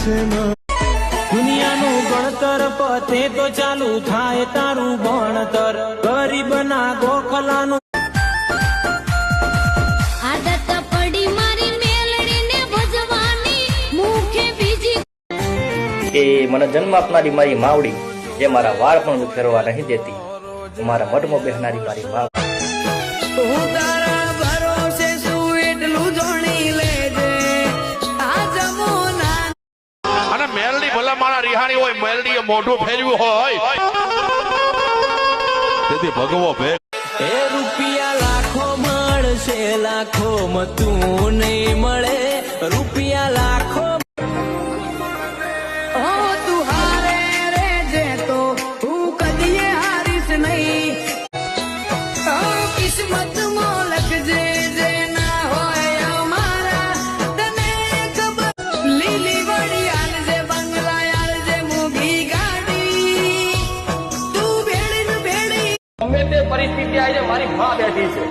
છે દુનિયાનું ગણતર પતે તો ચાલુ થાય તારું ભણતર ગરીબના ગોખલાનું આદત પડી મારી મેલડીને ભજવાની મુખે બીજી કે મને જન્મ આપનારી મારી માવડી જે મારા વાળ પણ ફેરવા નહીં દેતી, મારા મઢમાં બેહનારી મારી મા. હું તારા ભરોસે શું એટલું જાણી લેજે આ જમોના. અને મેલડી ભલા મારા રિહાણી હોય, મેલડીએ મોઢું ફેરવ્યું હોય તેથી ભગવો ભેગ. એ રૂપિયા લાખો મળશે લાખો તું નહીં મળે રૂપિયા લાખો. ઓ તું હારે રેજે તો હું કદીએ હારીશ નહીં. કિસ્મત માં લખજે જે ના હોય અમારા તને ખબર. લીલી વડી આલજે બંગલા આલજે મોગી ગાડી તું ભેળી ને ભેળી. ગમે તે પરિસ્થિતિ આવી જાય, મારી મા બેઠી છે,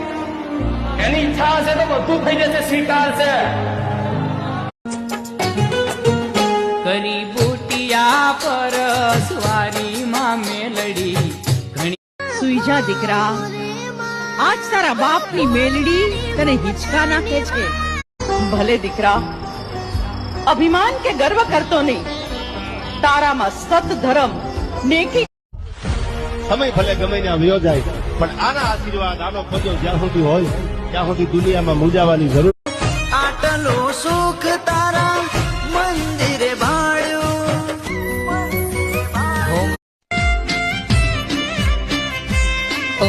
એની ઈચ્છા હશે તો બધું થઈ જશે, સ્વીકાર છે. કરી બુટિયા પર સવારી માં મેલડી ઘણી. સુઈ જા દીકરા, આજ તારા બાપની મેલડી તને હિંચકા નાખે છે. ભલે દીકરા, અભિમાન કે ગર્વ કરતો નહીં, તારામાં સત ધર્મ નેકી. સમય ભલે ગમે ત્યાં વયો જાય, પણ આના આશીર્વાદ, આનો પદો જ્યાં સુધી હોય ત્યાં સુધી દુનિયામાં મૂંઝાવાની જરૂર. આટલો સુખ તારા મંદિરે ભાડ્યું. ઓ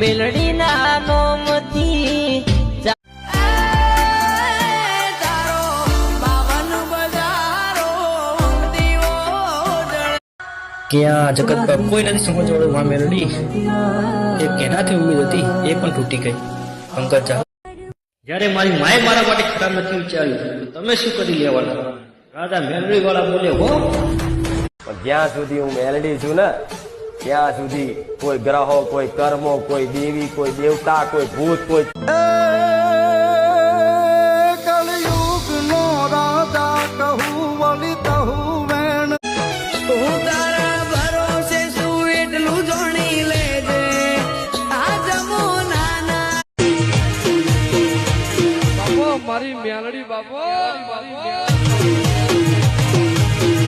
મેલડી ના નોમથી તારો બાવન બજારો દીવો ક્યાં જગત પર કોઈ નથી સમજવાળું માં મેલડી. એ કેનાથી ઉમ્મીદ હતી એ પણ તૂટી ગઈ. પંકજ જા, જયારે મારી માએ મારા માટે ખરાબ નથી વિચાર્યું તો તમે શું કરી લેવાના? રાજા મેલડી વાળા બોલે હો. પણ જ્યાં સુધી હું મેલડી છું ને ત્યાં સુધી કોઈ ગ્રહો, કોઈ કર્મો, કોઈ દેવી, કોઈ દેવતા, કોઈ ભૂત, કોઈ